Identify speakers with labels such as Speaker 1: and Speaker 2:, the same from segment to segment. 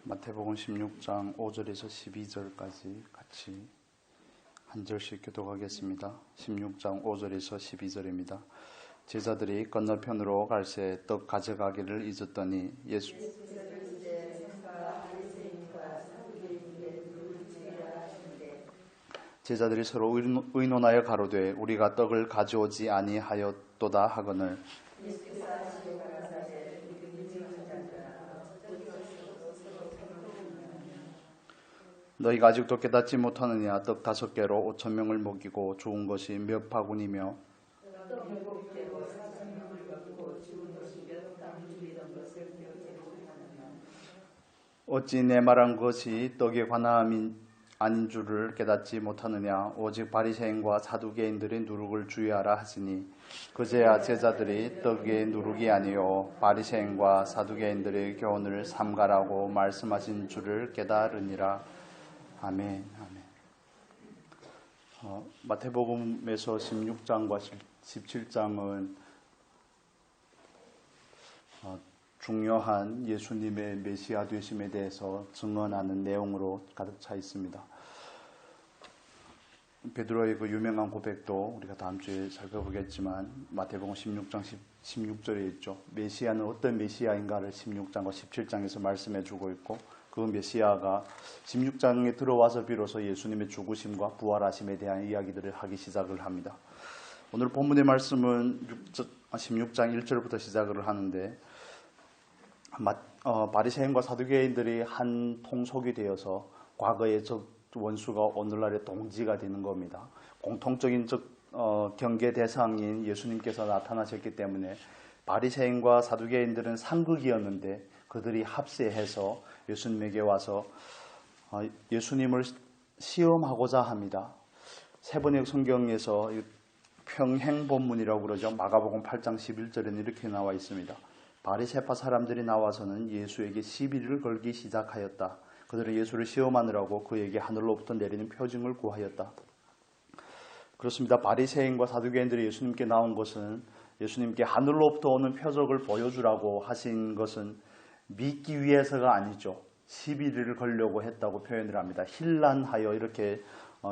Speaker 1: 마태복음 16장 5절에서 12절까지 같이 한 절씩 교독하겠습니다. 16장 5절에서 12절입니다. 제자들이 건너편으로 갈새 떡 가져가기를 잊었더니 제자들이 서로 의논하여 가로되 우리가 떡을 가져오지 아니하였도다 하거늘 너희가 아직도 깨닫지 못하느냐. 떡 5개로 5,000명을 먹이고 죽은 것이 몇 바구니며 어찌 내 말한 것이 떡에 관함이 아닌 줄을 깨닫지 못하느냐. 오직 바리새인과 사두개인들의 누룩을 주의하라 하시니 그제야 제자들이 떡의 누룩이 아니요 바리새인과 사두개인들의 교훈을 삼가라고 말씀하신 줄을 깨달으니라. 아멘. 마태복음에서 16장과 17장은 중요한 예수님의 메시아 되심에 대해서 증언하는 내용으로 가득 차 있습니다. 베드로의 그 유명한 고백도 우리가 다음 주에 살펴보겠지만 마태복음 16장 16절에 있죠. 메시아는 어떤 메시아인가를 16장과 17장에서 말씀해 주고 있고 그 메시아가 16장에 들어와서 비로소 예수님의 죽으심과 부활하심에 대한 이야기들을 하기 시작을 합니다. 오늘 본문의 말씀은 16장 1절부터 시작을 하는데 바리새인과 사두개인들이 한 통속이 되어서 과거의 원수가 오늘날의 동지가 되는 겁니다. 공통적인 경계 대상인 예수님께서 나타나셨기 때문에 바리새인과 사두개인들은 상극이었는데 그들이 합세해서 예수님에게 와서 예수님을 시험하고자 합니다. 세 번의 성경에서 평행본문이라고 그러죠. 마가복음 8장 11절에는 이렇게 나와 있습니다. 바리새파 사람들이 나와서는 예수에게 시비를 걸기 시작하였다. 그들은 예수를 시험하느라고 그에게 하늘로부터 내리는 표징을 구하였다. 그렇습니다. 바리새인과 사두개인들이 예수님께 나온 것은 예수님께 하늘로부터 오는 표적을 보여주라고 하신 것은 믿기 위해서가 아니죠. 시비를 걸려고 했다고 표현을 합니다. 힐난하여 이렇게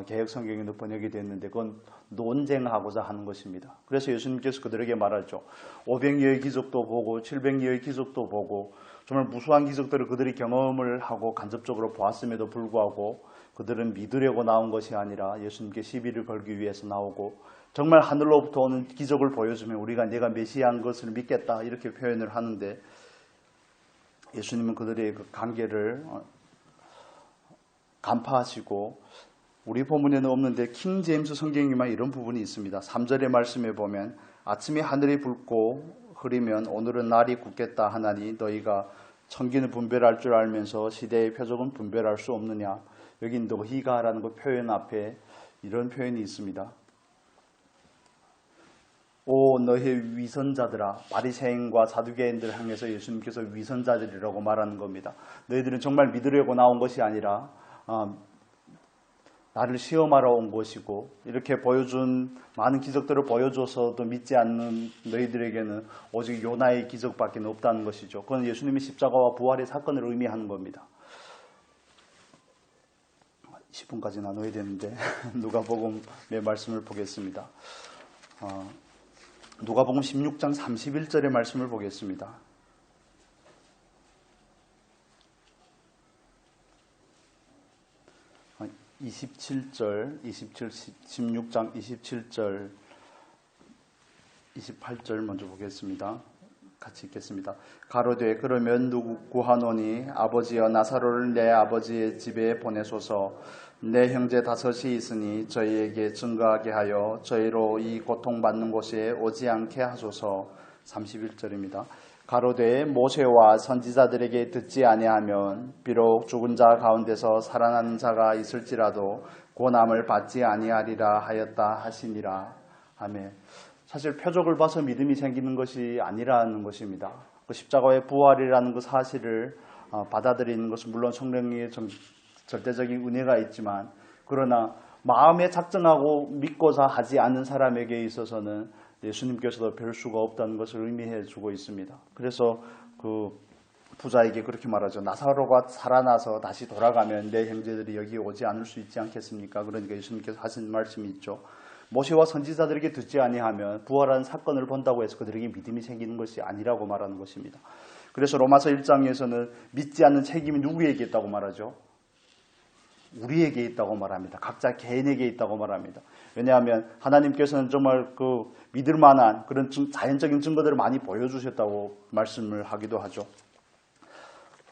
Speaker 1: 개역성경에도 번역이 됐는데 그건 논쟁하고자 하는 것입니다. 그래서 예수님께서 그들에게 말하죠. 500여의 기적도 보고 700여의 기적도 보고 정말 무수한 기적들을 그들이 경험을 하고 간접적으로 보았음에도 불구하고 그들은 믿으려고 나온 것이 아니라 예수님께 시비를 걸기 위해서 나오고 정말 하늘로부터 오는 기적을 보여주면 우리가 내가 메시아인 것을 믿겠다 이렇게 표현을 하는데 예수님은 그들의 그 관계를 간파하시고 우리 본문에는 없는데 킹 제임스 성경에만 이런 부분이 있습니다. 3절의 말씀에 보면 아침에 하늘이 붉고 흐리면 오늘은 날이 굳겠다 하나니 너희가 천기는 분별할 줄 알면서 시대의 표적은 분별할 수 없느냐. 여기 너희가라는 그 표현 앞에 이런 표현이 있습니다. 오 너희 위선자들아. 바리새인과 사두개인들을 향해서 예수님께서 위선자들이라고 말하는 겁니다. 너희들은 정말 믿으려고 나온 것이 아니라 나를 시험하러 온 것이고 이렇게 보여준 많은 기적들을 보여줘서도 믿지 않는 너희들에게는 오직 요나의 기적밖에 없다는 것이죠. 그건 예수님의 십자가와 부활의 사건을 의미하는 겁니다. 10분까지 나눠야 되는데 누가복음의 말씀을 보겠습니다. 누가복음 16장 31절의 말씀을 보겠습니다. 16장 27절, 28절 먼저 보겠습니다. 같이 읽겠습니다. 가로되 그러면 누구 구하노니 아버지여 나사로를 내 아버지의 집에 보내소서. 내 형제 5이 있으니 저희에게 증거하게 하여 저희로 이 고통받는 곳에 오지 않게 하소서. 31절입니다. 가로되 모세와 선지자들에게 듣지 아니하면 비록 죽은 자 가운데서 살아나는 자가 있을지라도 고난을 받지 아니하리라 하였다 하시니라. 아멘. 사실 표적을 봐서 믿음이 생기는 것이 아니라는 것입니다. 그 십자가의 부활이라는 그 사실을 받아들이는 것은 물론 성령의 절대적인 은혜가 있지만 그러나 마음에 작정하고 믿고자 하지 않는 사람에게 있어서는 예수님께서도 별 수가 없다는 것을 의미해 주고 있습니다. 그래서 그 부자에게 그렇게 말하죠. 나사로가 살아나서 다시 돌아가면 내 형제들이 여기 오지 않을 수 있지 않겠습니까? 그러니까 예수님께서 하신 말씀이 있죠. 모세와 선지자들에게 듣지 아니하면 부활한 사건을 본다고 해서 그들에게 믿음이 생기는 것이 아니라고 말하는 것입니다. 그래서 로마서 1장에서는 믿지 않는 책임이 누구에게 있다고 말하죠? 우리에게 있다고 말합니다. 각자 개인에게 있다고 말합니다. 왜냐하면 하나님께서는 정말 그 믿을 만한 그런 자연적인 증거들을 많이 보여주셨다고 말씀을 하기도 하죠.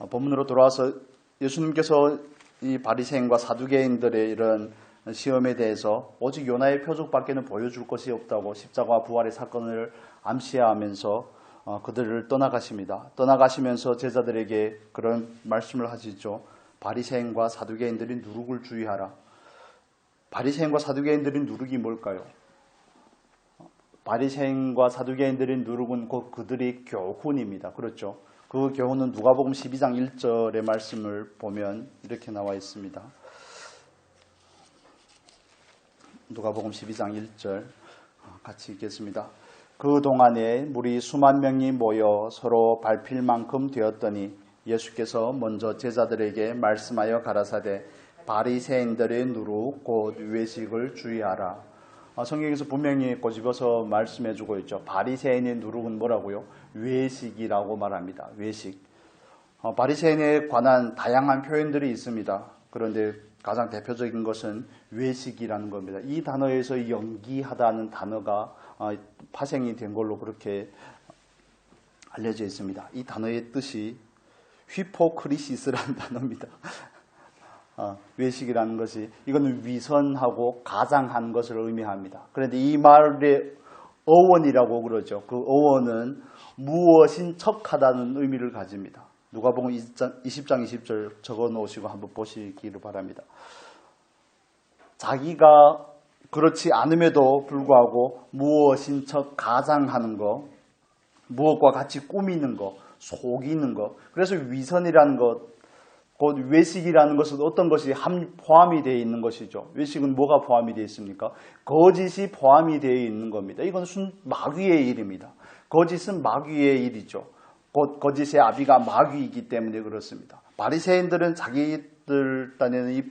Speaker 1: 본문으로 돌아와서 예수님께서 이 바리새인과 사두개인들의 이런 시험에 대해서 오직 요나의 표적밖에는 보여줄 것이 없다고 십자가와 부활의 사건을 암시하면서 그들을 떠나가십니다. 떠나가시면서 제자들에게 그런 말씀을 하시죠. 바리새인과 사두개인들이 누룩을 주의하라. 바리새인과 사두개인들이 누룩이 뭘까요? 바리새인과 사두개인들의 누룩은 곧 그들의 교훈입니다. 그렇죠? 그 교훈은 누가복음 12장 1절의 말씀을 보면 이렇게 나와 있습니다. 누가복음 12장 1절 같이 읽겠습니다. 그 동안에 무리 수만 명이 모여 서로 밟힐 만큼 되었더니 예수께서 먼저 제자들에게 말씀하여 가라사대 바리새인들의 누룩 곧 외식을 주의하라. 성경에서 분명히 꼬집어서 말씀해주고 있죠. 바리새인의 누룩은 뭐라고요? 외식이라고 말합니다. 외식. 바리새인에 관한 다양한 표현들이 있습니다. 그런데 가장 대표적인 것은 외식이라는 겁니다. 이 단어에서 연기하다는 단어가 파생이 된 걸로 그렇게 알려져 있습니다. 이 단어의 뜻이 휘포크리시스라는 단어입니다. 외식이라는 것이 이거는 위선하고 가장한 것을 의미합니다. 그런데 이 말의 어원이라고 그러죠. 그 어원은 무엇인 척하다는 의미를 가집니다. 누가복음 20장 20절 적어 놓으시고 한번 보시기를 바랍니다. 자기가 그렇지 않음에도 불구하고 무엇인 척 가장하는 것, 무엇과 같이 꾸미는 것, 속이는 것. 그래서 위선이라는 것, 곧 외식이라는 것은 어떤 것이 포함이 되어 있는 것이죠. 외식은 뭐가 포함이 되어 있습니까? 거짓이 포함이 되어 있는 겁니다. 이건 마귀의 일입니다. 거짓은 마귀의 일이죠. 곧 거짓의 아비가 마귀이기 때문에 그렇습니다. 바리새인들은 자기들 딴에는 이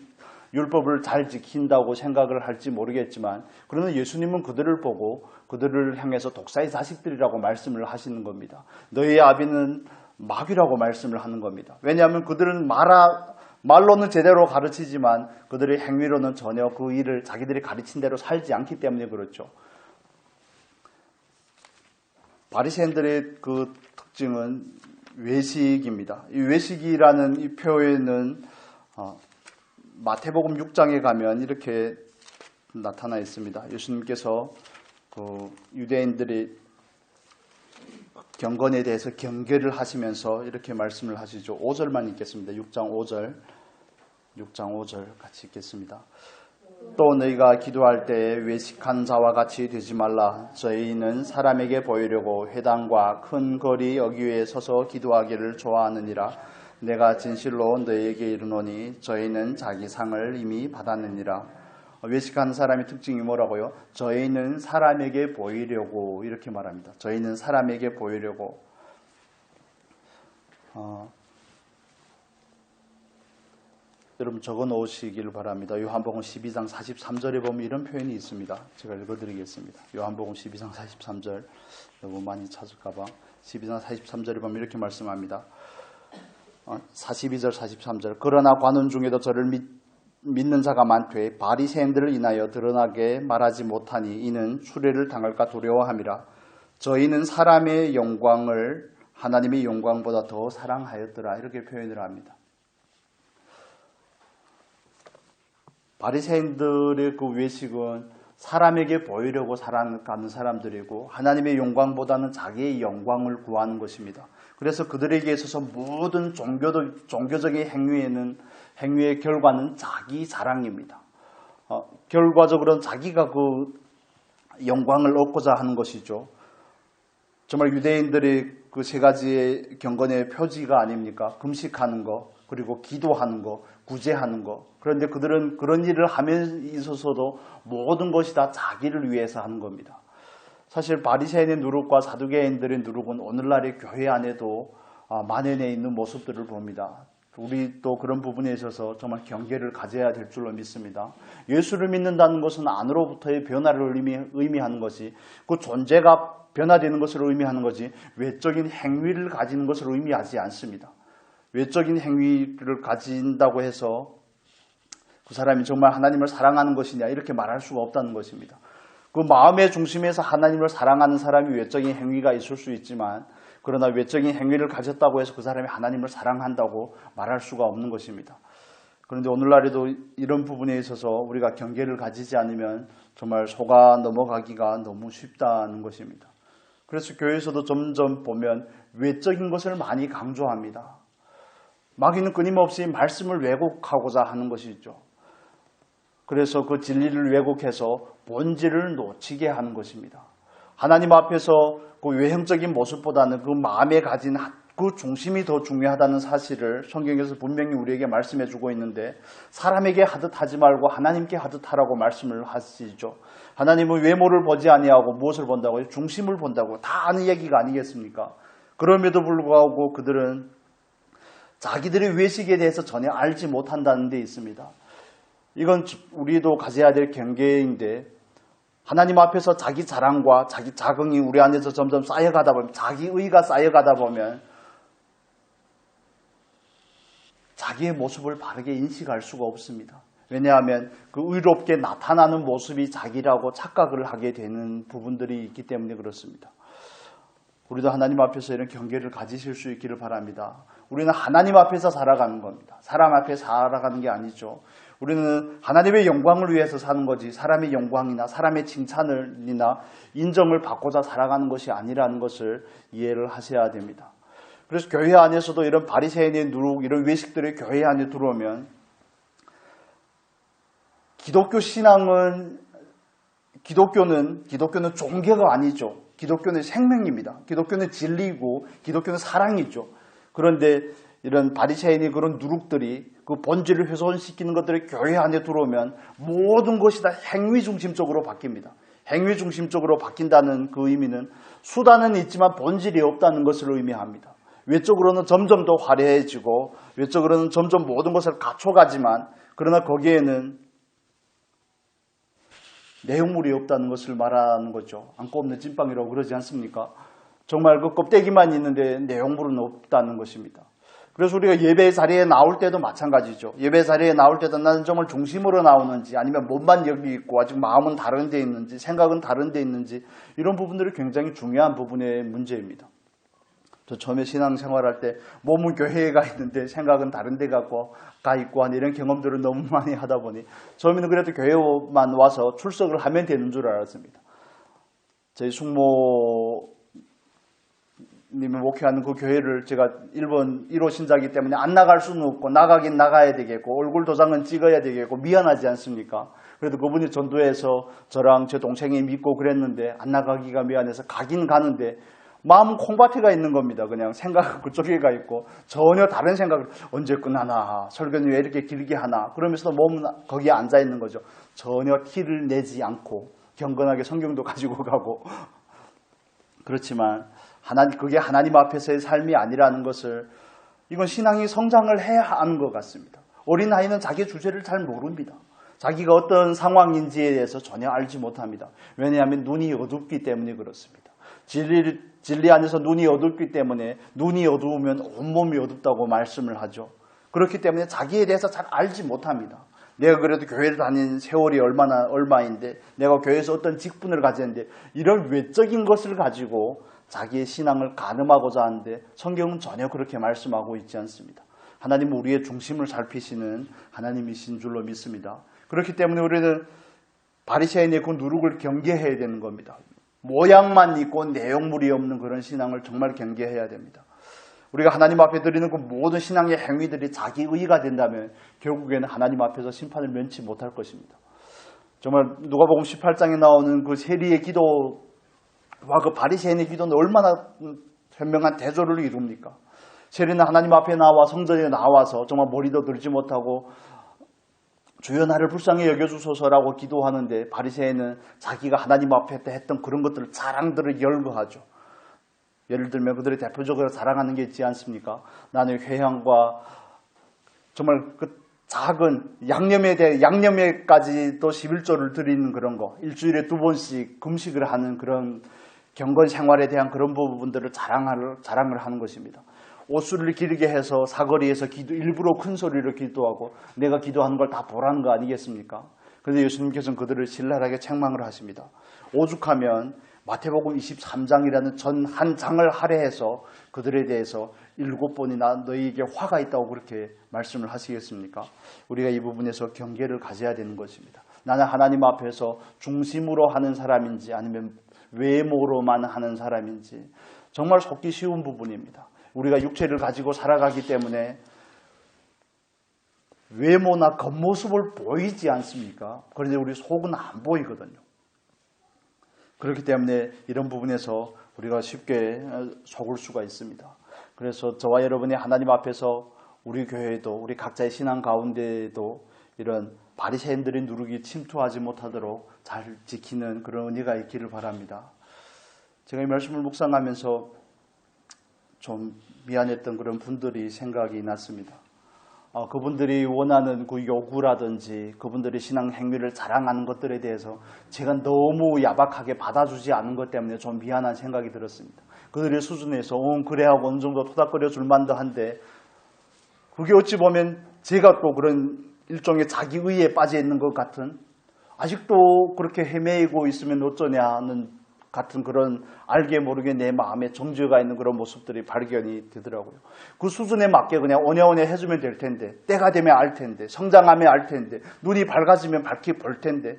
Speaker 1: 율법을 잘 지킨다고 생각을 할지 모르겠지만 그러나 예수님은 그들을 보고 그들을 향해서 독사의 자식들이라고 말씀을 하시는 겁니다. 너희의 아비는 마귀라고 말씀을 하는 겁니다. 왜냐하면 그들은 말로는 제대로 가르치지만 그들의 행위로는 전혀 그 일을 자기들이 가르친 대로 살지 않기 때문에 그렇죠. 바리새인들의 그 특징은 외식입니다. 이 외식이라는 이 표현은 마태복음 6장에 가면 이렇게 나타나 있습니다. 예수님께서 그 유대인들의 경건에 대해서 경계를 하시면서 이렇게 말씀을 하시죠. 5절만 읽겠습니다. 6장 5절 같이 읽겠습니다. 또 너희가 기도할 때에 외식한 자와 같이 되지 말라. 저희는 사람에게 보이려고 회당과 큰 거리 여기에 서서 기도하기를 좋아하느니라. 내가 진실로 너희에게 이르노니 저희는 자기 상을 이미 받았느니라. 외식하는 사람의 특징이 뭐라고요? 저희는 사람에게 보이려고 이렇게 말합니다. 저희는 사람에게 보이려고. 여러분 적어 놓으시기를 바랍니다. 요한복음 12장 43절에 보면 이런 표현이 있습니다. 제가 읽어드리겠습니다. 요한복음 12장 43절 여러분 많이 찾을까봐 12장 43절에 보면 이렇게 말씀합니다. 42절 43절 그러나 관원 중에도 저를 믿는 자가 많되 바리새인들을 인하여 드러나게 말하지 못하니 이는 추례를 당할까 두려워함이라. 저희는 사람의 영광을 하나님의 영광보다 더 사랑하였더라. 이렇게 표현을 합니다. 바리새인들의 그 외식은 사람에게 보이려고 살아가는 사람들이고 하나님의 영광보다는 자기의 영광을 구하는 것입니다. 그래서 그들에게 있어서 모든 종교적인 행위의 결과는 자기 자랑입니다. 결과적으로는 자기가 그 영광을 얻고자 하는 것이죠. 정말 유대인들의 그 세 가지의 경건의 표지가 아닙니까? 금식하는 것, 그리고 기도하는 것, 구제하는 것. 그런데 그들은 그런 일을 하면서 있어서도 모든 것이 다 자기를 위해서 하는 겁니다. 사실 바리새인의 누룩과 사두개인들의 누룩은 오늘날의 교회 안에도 만연해 있는 모습들을 봅니다. 우리 또 그런 부분에 있어서 정말 경계를 가져야 될 줄로 믿습니다. 예수를 믿는다는 것은 안으로부터의 변화를 의미하는 것이 그 존재가 변화되는 것을 의미하는 것이 외적인 행위를 가지는 것을 의미하지 않습니다. 외적인 행위를 가진다고 해서 그 사람이 정말 하나님을 사랑하는 것이냐 이렇게 말할 수가 없다는 것입니다. 그 마음의 중심에서 하나님을 사랑하는 사람이 외적인 행위가 있을 수 있지만 그러나 외적인 행위를 가졌다고 해서 그 사람이 하나님을 사랑한다고 말할 수가 없는 것입니다. 그런데 오늘날에도 이런 부분에 있어서 우리가 경계를 가지지 않으면 정말 속아 넘어가기가 너무 쉽다는 것입니다. 그래서 교회에서도 점점 보면 외적인 것을 많이 강조합니다. 마귀는 끊임없이 말씀을 왜곡하고자 하는 것이죠. 그래서 그 진리를 왜곡해서 본질을 놓치게 하는 것입니다. 하나님 앞에서 그 외형적인 모습보다는 그 마음에 가진 그 중심이 더 중요하다는 사실을 성경에서 분명히 우리에게 말씀해 주고 있는데 사람에게 하듯 하지 말고 하나님께 하듯 하라고 말씀을 하시죠. 하나님은 외모를 보지 아니하고 무엇을 본다고요? 중심을 본다고 다 아는 얘기가 아니겠습니까? 그럼에도 불구하고 그들은 자기들의 외식에 대해서 전혀 알지 못한다는 데 있습니다. 이건 우리도 가져야 될 경계인데 하나님 앞에서 자기 자랑과 자기 자긍이 우리 안에서 점점 쌓여가다 보면 자기의가 쌓여가다 보면 자기의 모습을 바르게 인식할 수가 없습니다. 왜냐하면 그 의롭게 나타나는 모습이 자기라고 착각을 하게 되는 부분들이 있기 때문에 그렇습니다. 우리도 하나님 앞에서 이런 경계를 가지실 수 있기를 바랍니다. 우리는 하나님 앞에서 살아가는 겁니다. 사람 앞에 살아가는 게 아니죠. 우리는 하나님의 영광을 위해서 사는 거지 사람의 영광이나 사람의 칭찬을이나 인정을 받고자 살아가는 것이 아니라는 것을 이해를 하셔야 됩니다. 그래서 교회 안에서도 이런 바리새인의 누룩, 이런 외식들이 교회 안에 들어오면 기독교는 종교가 아니죠. 기독교는 생명입니다. 기독교는 진리이고 기독교는 사랑이죠. 그런데 이런 바리새인의 그런 누룩들이 그 본질을 훼손시키는 것들이 교회 안에 들어오면 모든 것이 다 행위 중심적으로 바뀝니다. 행위 중심적으로 바뀐다는 그 의미는 수단은 있지만 본질이 없다는 것을 의미합니다. 외적으로는 점점 더 화려해지고 외적으로는 점점 모든 것을 갖춰가지만 그러나 거기에는 내용물이 없다는 것을 말하는 거죠. 안고 없는 찐빵이라고 그러지 않습니까? 정말 그 껍데기만 있는데 내용물은 없다는 것입니다. 그래서 우리가 예배 자리에 나올 때도 마찬가지죠. 예배 자리에 나올 때도 나는 정말 중심으로 나오는지 아니면 몸만 여기 있고 아직 마음은 다른 데 있는지 생각은 다른 데 있는지 이런 부분들이 굉장히 중요한 부분의 문제입니다. 저 처음에 신앙생활할 때 몸은 교회에 가 있는데 생각은 다른 데 가 있고 하는 이런 경험들을 너무 많이 하다 보니 처음에는 그래도 교회만 와서 출석을 하면 되는 줄 알았습니다. 저희 숙모 님이 목회하는 그 교회를 제가 1호 신자이기 때문에 안 나갈 수는 없고 나가긴 나가야 되겠고 얼굴 도장은 찍어야 되겠고 미안하지 않습니까? 그래도 그분이 전도해서 저랑 제 동생이 믿고 그랬는데 안 나가기가 미안해서 가긴 가는데 마음은 콩밭에가 있는 겁니다. 그냥 생각은 그쪽에 가 있고 전혀 다른 생각을 언제 끝나나 설교는 왜 이렇게 길게 하나 그러면서도 몸은 거기에 앉아 있는 거죠. 전혀 티를 내지 않고 경건하게 성경도 가지고 가고 그렇지만 그게 하나님 앞에서의 삶이 아니라는 것을 이건 신앙이 성장을 해야 하는 것 같습니다. 어린아이는 자기 주제를 잘 모릅니다. 자기가 어떤 상황인지에 대해서 전혀 알지 못합니다. 왜냐하면 눈이 어둡기 때문에 그렇습니다. 진리 안에서 눈이 어둡기 때문에 눈이 어두우면 온몸이 어둡다고 말씀을 하죠. 그렇기 때문에 자기에 대해서 잘 알지 못합니다. 내가 그래도 교회를 다닌 세월이 얼마인데 내가 교회에서 어떤 직분을 가졌는데 이런 외적인 것을 가지고 자기의 신앙을 가늠하고자 하는데 성경은 전혀 그렇게 말씀하고 있지 않습니다. 하나님은 우리의 중심을 살피시는 하나님이신 줄로 믿습니다. 그렇기 때문에 우리는 바리새인의 그 누룩을 경계해야 되는 겁니다. 모양만 있고 내용물이 없는 그런 신앙을 정말 경계해야 됩니다. 우리가 하나님 앞에 드리는 그 모든 신앙의 행위들이 자기 의가 된다면 결국에는 하나님 앞에서 심판을 면치 못할 것입니다. 정말 누가복음 18장에 나오는 그 세리의 기도와 그 바리새인의 기도는 얼마나 현명한 대조를 이룹니까? 세리는 하나님 앞에 나와 성전에 나와서 정말 머리도 들지 못하고 주여 나를 불쌍히 여겨주소서라고 기도하는데 바리새인은 자기가 하나님 앞에 했던 그런 것들을 자랑들을 열거하죠. 예를 들면 그들이 대표적으로 자랑하는 게 있지 않습니까? 나는 회향과 정말 그 작은 양념에까지도 11조를 드리는 그런 거, 일주일에 2번씩 금식을 하는 그런 경건 생활에 대한 그런 부분들을 자랑을 하는 것입니다. 옷수를 기르게 해서 사거리에서 일부러 큰 소리로 기도하고 내가 기도하는 걸 다 보라는 거 아니겠습니까? 그런데 예수님께서는 그들을 신랄하게 책망을 하십니다. 오죽하면 마태복음 23장이라는 전 한 장을 할애해서 그들에 대해서 7번이나 너희에게 화가 있다고 그렇게 말씀을 하시겠습니까? 우리가 이 부분에서 경계를 가져야 되는 것입니다. 나는 하나님 앞에서 중심으로 하는 사람인지 아니면 외모로만 하는 사람인지 정말 속기 쉬운 부분입니다. 우리가 육체를 가지고 살아가기 때문에 외모나 겉모습을 보이지 않습니까? 그런데 우리 속은 안 보이거든요. 그렇기 때문에 이런 부분에서 우리가 쉽게 속을 수가 있습니다. 그래서 저와 여러분이 하나님 앞에서 우리 교회에도 우리 각자의 신앙 가운데에도 이런 바리새인들의 누룩이 침투하지 못하도록 잘 지키는 그런 은혜가 있기를 바랍니다. 제가 이 말씀을 묵상하면서 좀 미안했던 그런 분들이 생각이 났습니다. 그분들이 원하는 그 요구라든지 그분들의 신앙 행위를 자랑하는 것들에 대해서 제가 너무 야박하게 받아주지 않은 것 때문에 좀 미안한 생각이 들었습니다. 그들의 수준에서 그래 하고 어느 정도 토닥거려 줄 만도 한데 그게 어찌 보면 제가 또 그런 일종의 자기의에 빠져 있는 것 같은 아직도 그렇게 헤매이고 있으면 어쩌냐는 같은 그런 알게 모르게 내 마음에 정죄가 있는 그런 모습들이 발견이 되더라고요. 그 수준에 맞게 그냥 오냐오냐 해주면 될 텐데 때가 되면 알 텐데 성장하면 알 텐데 눈이 밝아지면 밝히 볼 텐데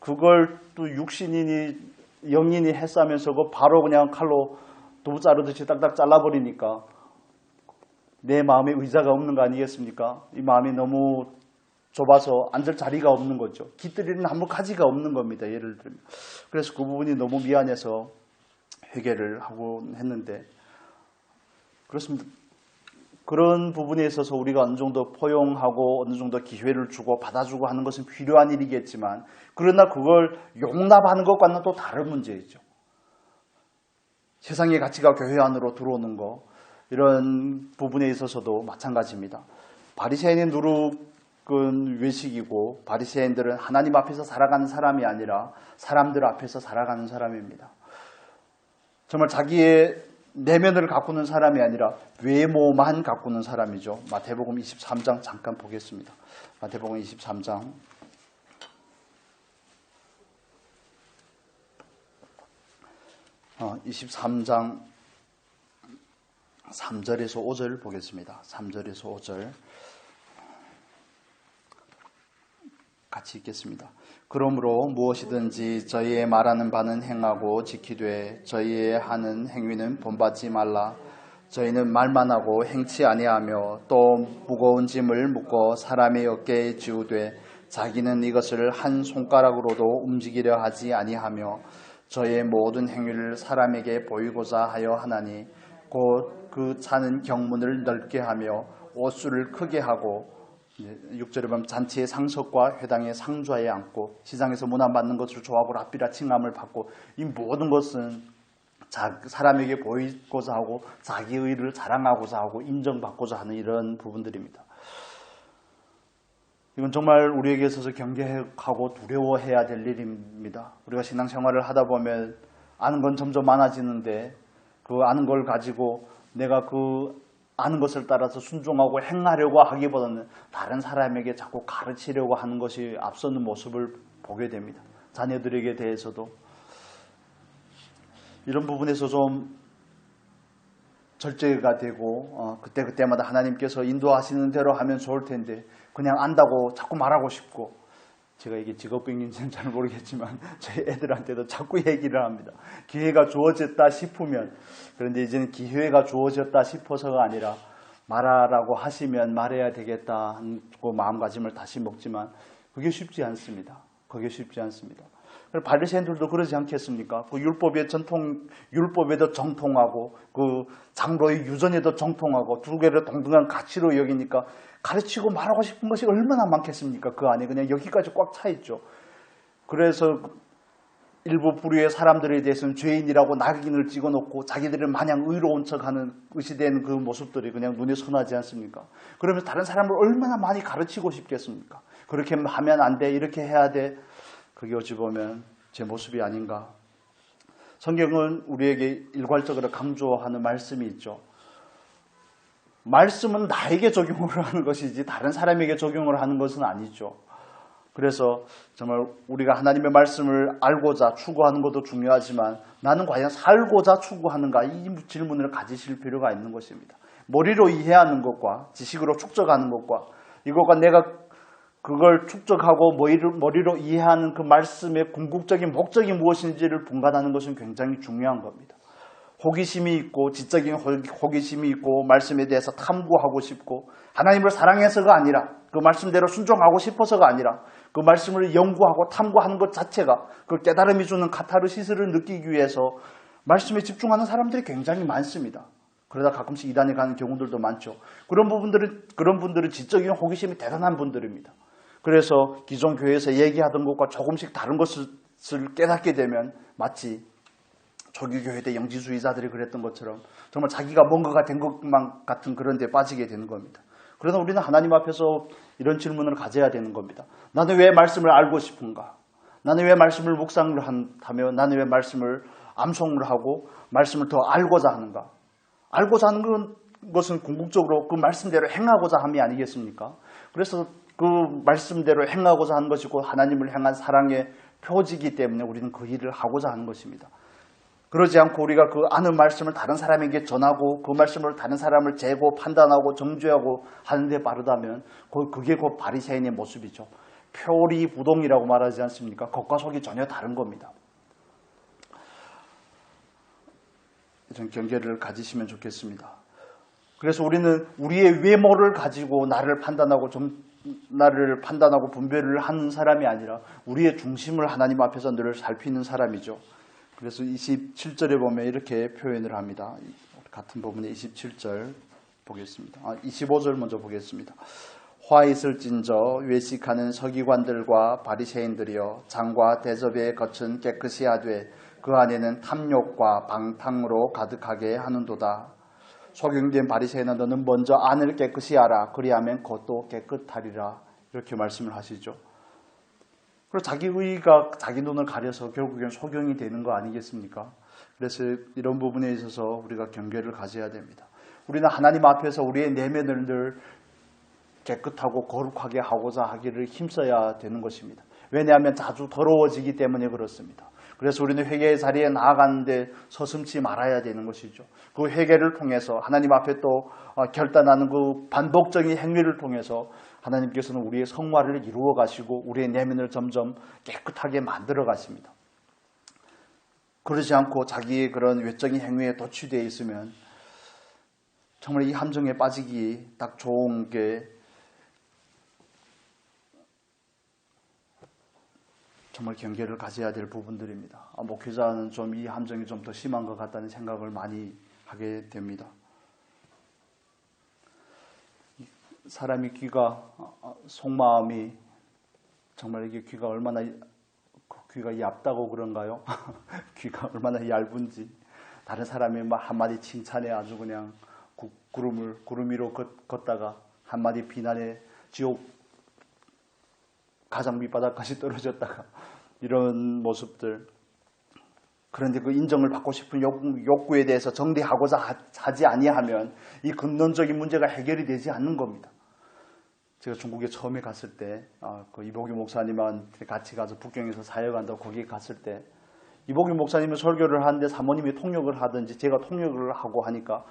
Speaker 1: 그걸 또 육신이니 영인이 했으면서 바로 그냥 칼로 두부 자르듯이 딱딱 잘라버리니까 내 마음에 의자가 없는 거 아니겠습니까? 이 마음이 너무 좁아서 앉을 자리가 없는 거죠. 깃들이는 아무 가지가 없는 겁니다. 예를 들면. 그래서 그 부분이 너무 미안해서 회개를 하고 했는데 그렇습니다. 그런 부분에 있어서 우리가 어느 정도 포용하고 어느 정도 기회를 주고 받아주고 하는 것은 필요한 일이겠지만 그러나 그걸 용납하는 것과는 또 다른 문제이죠. 세상의 가치가 교회 안으로 들어오는 거 이런 부분에 있어서도 마찬가지입니다. 바리새인의 누룩은 외식이고 바리새인들은 하나님 앞에서 살아가는 사람이 아니라 사람들 앞에서 살아가는 사람입니다. 정말 자기의 내면을 가꾸는 사람이 아니라 외모만 가꾸는 사람이죠. 마태복음 23장 잠깐 보겠습니다. 마태복음 23장 3절에서 5절 보겠습니다. 3절에서 5절 같이 읽겠습니다. 그러므로 무엇이든지 저희의 말하는 바는 행하고 지키되 저희의 하는 행위는 본받지 말라. 저희는 말만 하고 행치 아니하며 또 무거운 짐을 묶어 사람의 어깨에 지우되 자기는 이것을 한 손가락으로도 움직이려 하지 아니하며 저희의 모든 행위를 사람에게 보이고자 하여 하나니 곧 그 차는 경문을 넓게 하며 옷수를 크게 하고 6절에 보면 잔치의 상석과 회당의 상좌에 앉고 시장에서 문안받는 것을 좋아하고 랍비라 칭함을 받고 이 모든 것은 사람에게 보이고자 하고 자기의 의를 자랑하고자 하고 인정받고자 하는 이런 부분들입니다. 이건 정말 우리에게 있어서 경계하고 두려워해야 될 일입니다. 우리가 신앙생활을 하다 보면 아는 건 점점 많아지는데 그 아는 걸 가지고 내가 그 아는 것을 따라서 순종하고 행하려고 하기보다는 다른 사람에게 자꾸 가르치려고 하는 것이 앞서는 모습을 보게 됩니다. 자녀들에게 대해서도 이런 부분에서 좀 절제가 되고 그때마다 하나님께서 인도하시는 대로 하면 좋을 텐데 그냥 안다고 자꾸 말하고 싶고 제가 이게 직업병인지는 잘 모르겠지만 저희 애들한테도 자꾸 얘기를 합니다. 기회가 주어졌다 싶으면 그런데 이제는 기회가 주어졌다 싶어서가 아니라 말하라고 하시면 말해야 되겠다 하고 마음가짐을 다시 먹지만 그게 쉽지 않습니다. 그게 쉽지 않습니다. 바리새인들도 그러지 않겠습니까? 그 율법에도 정통하고 그 장로의 유전에도 정통하고 두 개를 동등한 가치로 여기니까 가르치고 말하고 싶은 것이 얼마나 많겠습니까? 그 안에 그냥 여기까지 꽉 차 있죠. 그래서 일부 부류의 사람들에 대해서는 죄인이라고 낙인을 찍어놓고 자기들은 마냥 의로운 척하는 의시된 그 모습들이 그냥 눈에 선하지 않습니까? 그러면서 다른 사람을 얼마나 많이 가르치고 싶겠습니까? 그렇게 하면 안 돼, 이렇게 해야 돼. 그게 어찌 보면 제 모습이 아닌가. 성경은 우리에게 일괄적으로 강조하는 말씀이 있죠. 말씀은 나에게 적용을 하는 것이지 다른 사람에게 적용을 하는 것은 아니죠. 그래서 정말 우리가 하나님의 말씀을 알고자 추구하는 것도 중요하지만 나는 과연 살고자 추구하는가, 이 질문을 가지실 필요가 있는 것입니다. 머리로 이해하는 것과 지식으로 축적하는 것과 이것과 내가 그걸 축적하고 머리로 이해하는 그 말씀의 궁극적인 목적이 무엇인지를 분간하는 것은 굉장히 중요한 겁니다. 호기심이 있고 지적인 호기심이 있고 말씀에 대해서 탐구하고 싶고 하나님을 사랑해서가 아니라 그 말씀대로 순종하고 싶어서가 아니라 그 말씀을 연구하고 탐구하는 것 자체가 그 깨달음이 주는 카타르시스를 느끼기 위해서 말씀에 집중하는 사람들이 굉장히 많습니다. 그러다 가끔씩 이단에 가는 경우들도 많죠. 그런 분들은 지적인 호기심이 대단한 분들입니다. 그래서 기존 교회에서 얘기하던 것과 조금씩 다른 것을 깨닫게 되면 마치 초기교회 때 영지주의자들이 그랬던 것처럼 정말 자기가 뭔가가 된 것만 같은 그런 데 빠지게 되는 겁니다. 그러나 우리는 하나님 앞에서 이런 질문을 가져야 되는 겁니다. 나는 왜 말씀을 알고 싶은가? 나는 왜 말씀을 묵상을 하며 나는 왜 말씀을 암송을 하고 말씀을 더 알고자 하는가? 알고자 하는 것은 궁극적으로 그 말씀대로 행하고자 함이 아니겠습니까? 그래서 그 말씀대로 행하고자 하는 것이고 하나님을 향한 사랑의 표지이기 때문에 우리는 그 일을 하고자 하는 것입니다. 그러지 않고 우리가 그 아는 말씀을 다른 사람에게 전하고 그 말씀을 다른 사람을 재고 판단하고 정죄하고 하는 데 빠르다면 그게 곧 바리새인의 모습이죠. 표리부동이라고 말하지 않습니까? 겉과 속이 전혀 다른 겁니다. 이런 경계를 가지시면 좋겠습니다. 그래서 우리는 우리의 외모를 가지고 나를 판단하고 분별을 하는 사람이 아니라 우리의 중심을 하나님 앞에서 늘 살피는 사람이죠. 그래서 27절에 보면 이렇게 표현을 합니다. 같은 부분에 27절 보겠습니다. 25절 먼저 보겠습니다. 화 있을진저 외식하는 서기관들과 바리새인들이여 장과 대접의 겉은 깨끗이 하되 그 안에는 탐욕과 방탕으로 가득하게 하는도다. 소경된 바리새인아 너는 먼저 안을 깨끗이 하라. 그리하면 겉도 깨끗하리라. 이렇게 말씀을 하시죠. 그리고 자기 의가 자기 눈을 가려서 결국엔 소경이 되는 거 아니겠습니까? 그래서 이런 부분에 있어서 우리가 경계를 가져야 됩니다. 우리는 하나님 앞에서 우리의 내면을 늘 깨끗하고 거룩하게 하고자 하기를 힘써야 되는 것입니다. 왜냐하면 자주 더러워지기 때문에 그렇습니다. 그래서 우리는 회개의 자리에 나아가는데 서슴지 말아야 되는 것이죠. 그 회개를 통해서 하나님 앞에 또 결단하는 그 반복적인 행위를 통해서 하나님께서는 우리의 성화를 이루어 가시고 우리의 내면을 점점 깨끗하게 만들어 가십니다. 그러지 않고 자기의 그런 외적인 행위에 도취되어 있으면 정말 이 함정에 빠지기 딱 좋은 게 정말 경계를 가져야 될 부분들입니다. 목회자는 좀 이 함정이 좀 더 심한 것 같다는 생각을 많이 하게 됩니다. 사람이 귀가 속마음이 정말 이게 귀가 얇다고 그런가요? 귀가 얼마나 얇은지 다른 사람이 막 한마디 칭찬에 아주 그냥 구름 위로 걷다가 한마디 비난에 지옥 가장 밑바닥까지 떨어졌다가 이런 모습들. 그런데 그 인정을 받고 싶은 욕구에 대해서 정리하고자 하지 아니하면 이 근본적인 문제가 해결이 되지 않는 겁니다. 제가 중국에 처음에 갔을 때 그 이복유 목사님한테 같이 가서 북경에서 사역한다고 거기에 갔을 때 이복유 목사님은 설교를 하는데 사모님이 통역을 하든지 제가 통역을 하고 하니까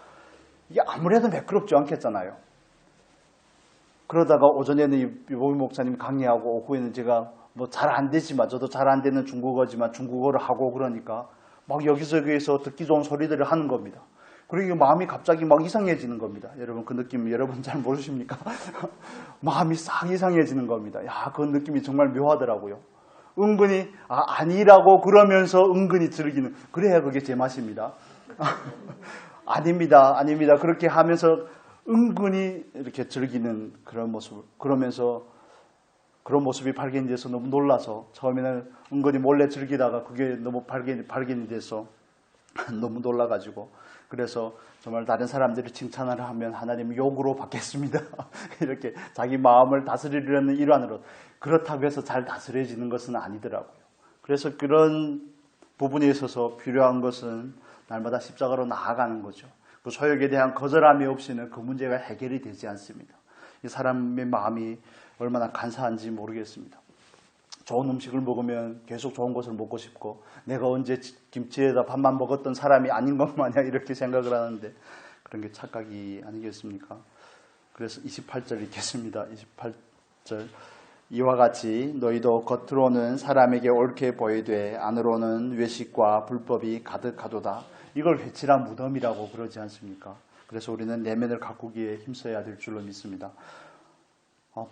Speaker 1: 이게 아무래도 매끄럽지 않겠잖아요. 그러다가 오전에는 이복유 목사님 강의하고 오후에는 제가 뭐 잘 안 되지만 저도 잘 안 되는 중국어지만 중국어를 하고 그러니까 막 여기저기에서 듣기 좋은 소리들을 하는 겁니다. 그리고 마음이 갑자기 막 이상해지는 겁니다. 여러분 그 느낌 여러분 잘 모르십니까? 마음이 싹 이상해지는 겁니다. 야, 그 느낌이 정말 묘하더라고요. 은근히 아니라고 그러면서 은근히 즐기는, 그래야 그게 제 맛입니다. 아닙니다. 그렇게 하면서 은근히 이렇게 즐기는 그런 모습을, 그러면서 그런 모습이 발견이 돼서 너무 놀라서 처음에는 은근히 몰래 즐기다가 그게 너무 발견이 돼서 너무 놀라가지고 그래서 정말 다른 사람들이 칭찬을 하면 하나님 욕으로 받겠습니다. 이렇게 자기 마음을 다스리려는 일환으로 그렇다고 해서 잘 다스려지는 것은 아니더라고요. 그래서 그런 부분에 있어서 필요한 것은 날마다 십자가로 나아가는 거죠. 그 소욕에 대한 거절함이 없이는 그 문제가 해결이 되지 않습니다. 이 사람의 마음이 얼마나 간사한지 모르겠습니다. 좋은 음식을 먹으면 계속 좋은 것을 먹고 싶고 내가 언제 김치에다 밥만 먹었던 사람이 아닌 것 마냥 이렇게 생각을 하는데 그런 게 착각이 아니겠습니까? 그래서 28절 읽겠습니다. 28절 이와 같이 너희도 겉으로는 사람에게 옳게 보이되 안으로는 외식과 불법이 가득하도다. 이걸 회칠한 무덤이라고 그러지 않습니까? 그래서 우리는 내면을 가꾸기에 힘써야 될 줄로 믿습니다.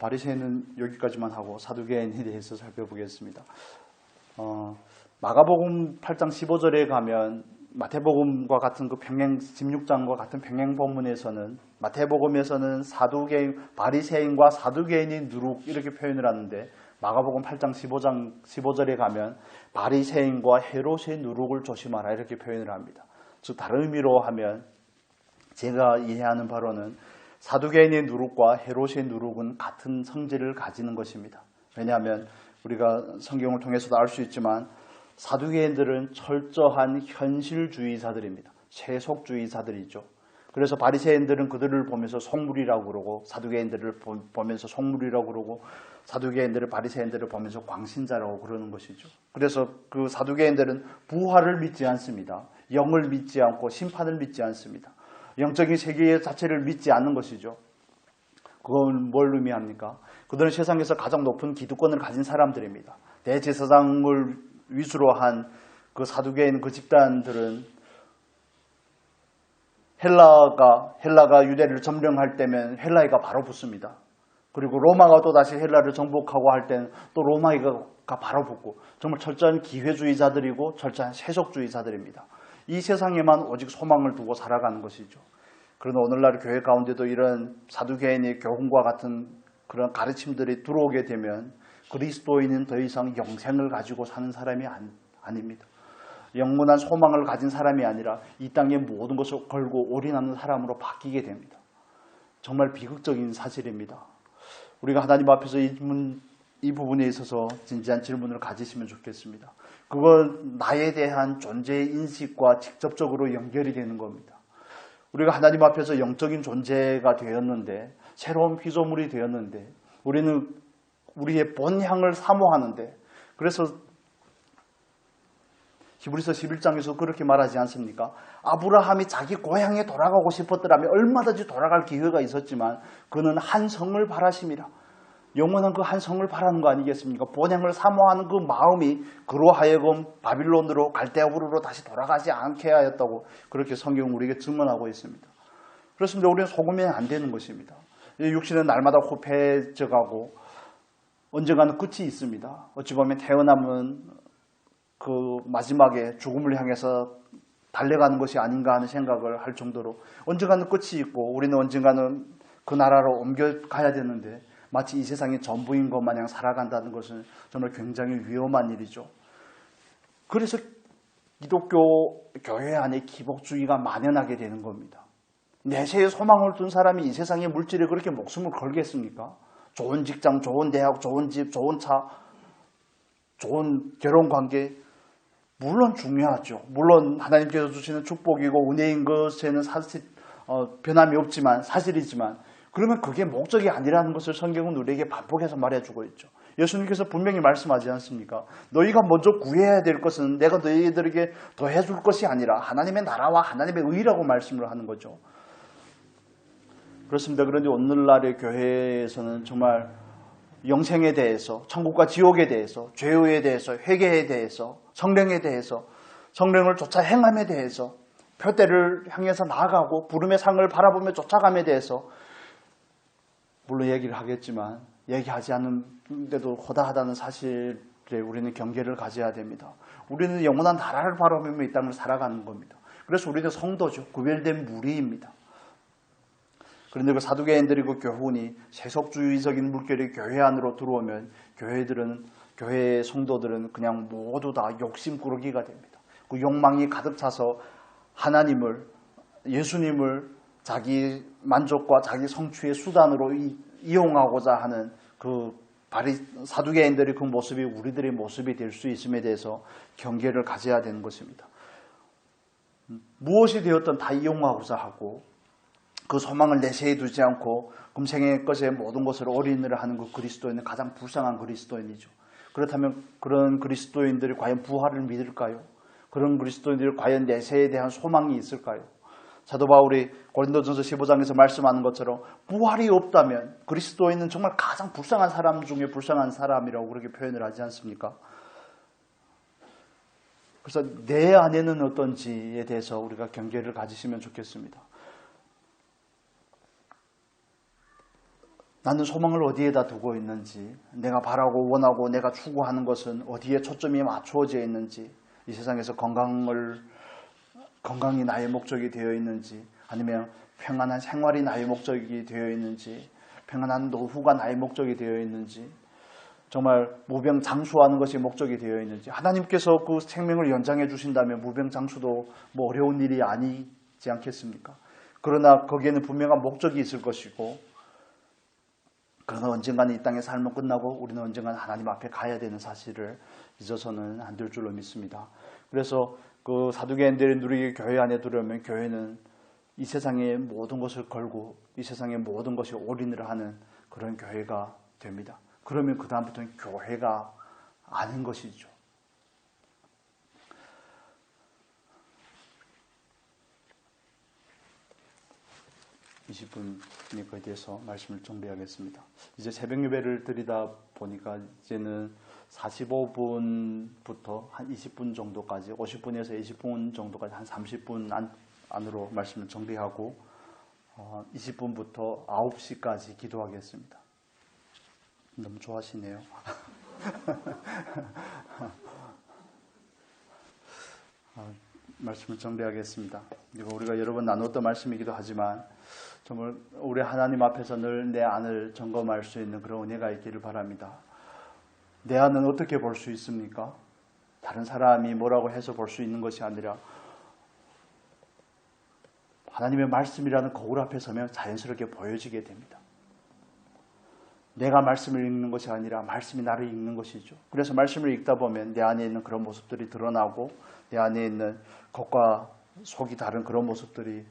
Speaker 1: 바리새인은 여기까지만 하고 사두개인에 대해서 살펴보겠습니다. 마가복음 8장 15절에 가면 마태복음과 같은 그 평행 16장과 같은 평행 본문에서는 마태복음에서는 바리새인과 사두개인이 누룩 이렇게 표현을 하는데 마가복음 8장 15절에 가면 바리새인과 헤롯의 누룩을 조심하라 이렇게 표현을 합니다. 즉 다른 의미로 하면 제가 이해하는 바로는 사두개인의 누룩과 헤롯의 누룩은 같은 성질을 가지는 것입니다. 왜냐하면 우리가 성경을 통해서도 알 수 있지만 사두개인들은 철저한 현실주의자들입니다. 세속주의자들이죠. 그래서 바리새인들은 그들을 보면서 속물이라고 그러고 사두개인들을 보면서 속물이라고 그러고 사두개인들을 바리새인들을 보면서 광신자라고 그러는 것이죠. 그래서 그 사두개인들은 부활을 믿지 않습니다. 영을 믿지 않고 심판을 믿지 않습니다. 영적인 세계 자체를 믿지 않는 것이죠. 그건 뭘 의미합니까? 그들은 세상에서 가장 높은 기득권을 가진 사람들입니다. 대제사장을 위주로 한 그 사두개인 그 집단들은 헬라가 유대를 점령할 때면 헬라이가 바로 붙습니다. 그리고 로마가 또 다시 헬라를 정복하고 할 때는 또 로마이가 바로 붙고 정말 철저한 기회주의자들이고 철저한 세속주의자들입니다. 이 세상에만 오직 소망을 두고 살아가는 것이죠. 그러나 오늘날 교회 가운데도 이런 사두개인의 교훈과 같은 그런 가르침들이 들어오게 되면 그리스도인은 더 이상 영생을 가지고 사는 사람이 아닙니다. 영원한 소망을 가진 사람이 아니라 이 땅의 모든 것을 걸고 올인하는 사람으로 바뀌게 됩니다. 정말 비극적인 사실입니다. 우리가 하나님 앞에서 이 부분에 있어서 진지한 질문을 가지시면 좋겠습니다. 그건 나에 대한 존재의 인식과 직접적으로 연결이 되는 겁니다. 우리가 하나님 앞에서 영적인 존재가 되었는데 새로운 피조물이 되었는데 우리는 우리의 본향을 사모하는데 그래서 히브리서 11장에서 그렇게 말하지 않습니까? 아브라함이 자기 고향에 돌아가고 싶었더라면 얼마든지 돌아갈 기회가 있었지만 그는 한 성을 바라심이라. 영원한 그 한 성을 바라는 거 아니겠습니까? 본향을 사모하는 그 마음이 그로 하여금 바빌론으로 갈대아우르로 다시 돌아가지 않게 하였다고 그렇게 성경은 우리에게 증언하고 있습니다. 그렇습니다. 우리는 속으면 안 되는 것입니다. 육신은 날마다 후패져가고 언젠가는 끝이 있습니다. 어찌 보면 태어남은 그 마지막에 죽음을 향해서 달려가는 것이 아닌가 하는 생각을 할 정도로 언젠가는 끝이 있고 우리는 언젠가는 그 나라로 옮겨가야 되는데 마치 이 세상이 전부인 것 마냥 살아간다는 것은 정말 굉장히 위험한 일이죠. 그래서 기독교 교회 안에 기복주의가 만연하게 되는 겁니다. 내세에 소망을 둔 사람이 이 세상의 물질에 그렇게 목숨을 걸겠습니까? 좋은 직장, 좋은 대학, 좋은 집, 좋은 차, 좋은 결혼관계 물론 중요하죠. 물론 하나님께서 주시는 축복이고 은혜인 것에는 사실 변함이 없지만 사실이지만 그러면 그게 목적이 아니라는 것을 성경은 우리에게 반복해서 말해주고 있죠. 예수님께서 분명히 말씀하지 않습니까? 너희가 먼저 구해야 될 것은 내가 너희들에게 더 해줄 것이 아니라 하나님의 나라와 하나님의 의라고 말씀을 하는 거죠. 그렇습니다. 그런데 오늘날의 교회에서는 정말 영생에 대해서, 천국과 지옥에 대해서, 죄에 대해서, 회개에 대해서, 성령에 대해서, 성령을 쫓아 행함에 대해서, 표대를 향해서 나아가고 부름의 상을 바라보며 쫓아감에 대해서 물론 얘기를 하겠지만 얘기하지 않는데도 허다하다는 사실에 우리는 경계를 가져야 됩니다. 우리는 영원한 나라를 바라보며 이 땅을 살아가는 겁니다. 그래서 우리는 성도죠. 구별된 무리입니다. 그런데 그 사두개인들이 그 교훈이 세속주의적인 물결이 교회 안으로 들어오면 교회의 성도들은 그냥 모두 다 욕심꾸러기가 됩니다. 그 욕망이 가득 차서 하나님을, 예수님을 자기 만족과 자기 성취의 수단으로 이용하고자 하는 그 사두개인들의 그 모습이 우리들의 모습이 될 수 있음에 대해서 경계를 가져야 되는 것입니다. 무엇이 되었든 다 이용하고자 하고 그 소망을 내세에 두지 않고 금생의 것에 모든 것을 올인을 하는 그 그리스도인은 가장 불쌍한 그리스도인이죠. 그렇다면 그런 그리스도인들이 과연 부활을 믿을까요? 그런 그리스도인들이 과연 내세에 대한 소망이 있을까요? 사도 바울이 고린도전서 15장에서 말씀하는 것처럼 부활이 없다면 그리스도인은 정말 가장 불쌍한 사람 중에 불쌍한 사람이라고 그렇게 표현을 하지 않습니까? 그래서 내 안에는 어떤지에 대해서 우리가 경계를 가지시면 좋겠습니다. 나는 소망을 어디에다 두고 있는지, 내가 바라고 원하고 내가 추구하는 것은 어디에 초점이 맞추어져 있는지, 이 세상에서 건강이 나의 목적이 되어 있는지, 아니면 평안한 생활이 나의 목적이 되어 있는지, 평안한 노후가 나의 목적이 되어 있는지, 정말 무병장수하는 것이 목적이 되어 있는지, 하나님께서 그 생명을 연장해 주신다면 무병장수도 뭐 어려운 일이 아니지 않겠습니까? 그러나 거기에는 분명한 목적이 있을 것이고, 그러나 언젠가는 이 땅의 삶은 끝나고 우리는 언젠가는 하나님 앞에 가야 되는 사실을 잊어서는 안 될 줄로 믿습니다. 그래서 그 사두개인들이 누리게 교회 안에 들어오면 교회는 이 세상의 모든 것을 걸고 이 세상의 모든 것이 올인을 하는 그런 교회가 됩니다. 그러면 그 다음부터는 교회가 아닌 것이죠. 20분이 거의 돼서 말씀을 정리하겠습니다. 이제 새벽 예배를 드리다 보니까 이제는 45분부터 한 20분 정도까지, 50분에서 20분 정도까지 한 30분 안으로 말씀을 정리하고 20분부터 9시까지 기도하겠습니다. 너무 좋아하시네요. 말씀을 정리하겠습니다. 이거 우리가 여러 번 나눴던 말씀이기도 하지만 정말 우리 하나님 앞에서 늘 내 안을 점검할 수 있는 그런 은혜가 있기를 바랍니다. 내 안은 어떻게 볼 수 있습니까? 다른 사람이 뭐라고 해서 볼 수 있는 것이 아니라 하나님의 말씀이라는 거울 앞에 서면 자연스럽게 보여지게 됩니다. 내가 말씀을 읽는 것이 아니라 말씀이 나를 읽는 것이죠. 그래서 말씀을 읽다 보면 내 안에 있는 그런 모습들이 드러나고 내 안에 있는 겉과 속이 다른 그런 모습들이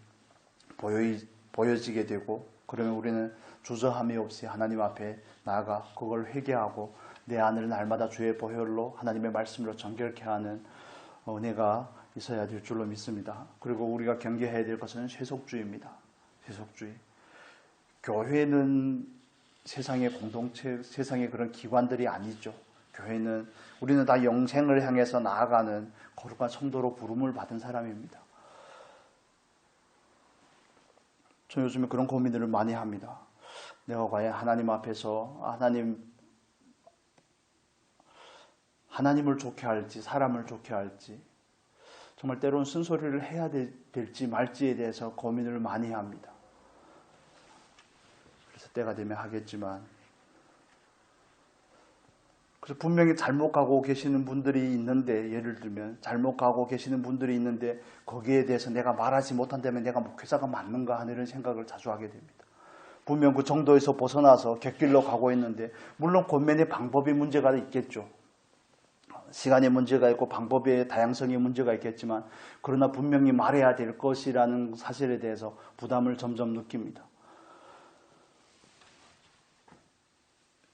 Speaker 1: 보여지게 되고, 그러면 우리는 주저함이 없이 하나님 앞에 나아가 그걸 회개하고 내 안을 날마다 주의 보혈로 하나님의 말씀으로 정결케 하는 은혜가 있어야 될 줄로 믿습니다. 그리고 우리가 경계해야 될 것은 세속주의입니다. 세속주의. 교회는 세상의 공동체, 세상의 그런 기관들이 아니죠. 교회는 우리는 다 영생을 향해서 나아가는 거룩한 성도로 부름을 받은 사람입니다. 저 요즘에 그런 고민들을 많이 합니다. 내가 과연 하나님 앞에서 하나님을 좋게 할지 사람을 좋게 할지, 정말 때로는 쓴소리를 해야 될지 말지에 대해서 고민을 많이 합니다. 그래서 때가 되면 하겠지만, 그래서 분명히 잘못 가고 계시는 분들이 있는데, 예를 들면 잘못 가고 계시는 분들이 있는데 거기에 대해서 내가 말하지 못한다면 내가 목회자가 맞는가 하는 이런 생각을 자주 하게 됩니다. 분명 그 정도에서 벗어나서 객길로 가고 있는데, 물론 권면의 방법이 문제가 있겠죠. 시간의 문제가 있고 방법의 다양성의 문제가 있겠지만, 그러나 분명히 말해야 될 것이라는 사실에 대해서 부담을 점점 느낍니다.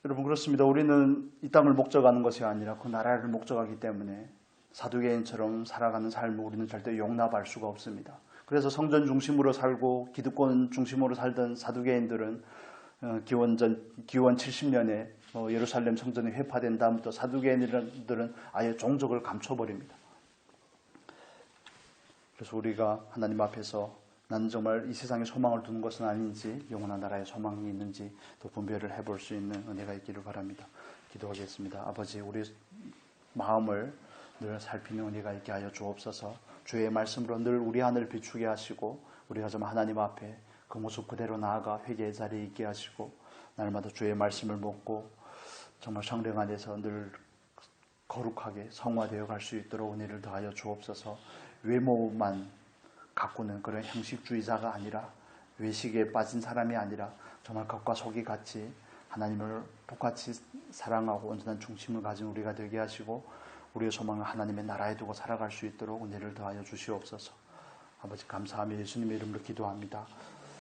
Speaker 1: 여러분, 그렇습니다. 우리는 이 땅을 목적하는 것이 아니라 그 나라를 목적하기 때문에 사두개인처럼 살아가는 삶을 우리는 절대 용납할 수가 없습니다. 그래서 성전 중심으로 살고 기득권 중심으로 살던 사두개인들은 기원 70년에 예루살렘 성전이 회파된 다음부터 사두개인들은 아예 종족을 감춰버립니다. 그래서 우리가 하나님 앞에서 나는 정말 이 세상에 소망을 두는 것은 아닌지, 영원한 나라에 소망이 있는지 또 분별을 해볼 수 있는 은혜가 있기를 바랍니다. 기도하겠습니다. 아버지, 우리 마음을 늘 살피는 은혜가 있게 하여 주옵소서. 주의 말씀으로 늘 우리 하늘 비추게 하시고 우리가 좀 하나님 앞에 그 모습 그대로 나아가 회개의 자리에 있게 하시고 날마다 주의 말씀을 먹고 정말 성령 안에서 늘 거룩하게 성화되어 갈 수 있도록 은혜를 더하여 주옵소서. 외모만 가꾸는 그런 형식주의자가 아니라 외식에 빠진 사람이 아니라 정말 겉과 속이 같이 하나님을 똑같이 사랑하고 온전한 중심을 가진 우리가 되게 하시고 우리의 소망을 하나님의 나라에 두고 살아갈 수 있도록 은혜를 더하여 주시옵소서. 아버지 감사하며 예수님의 이름으로 기도합니다.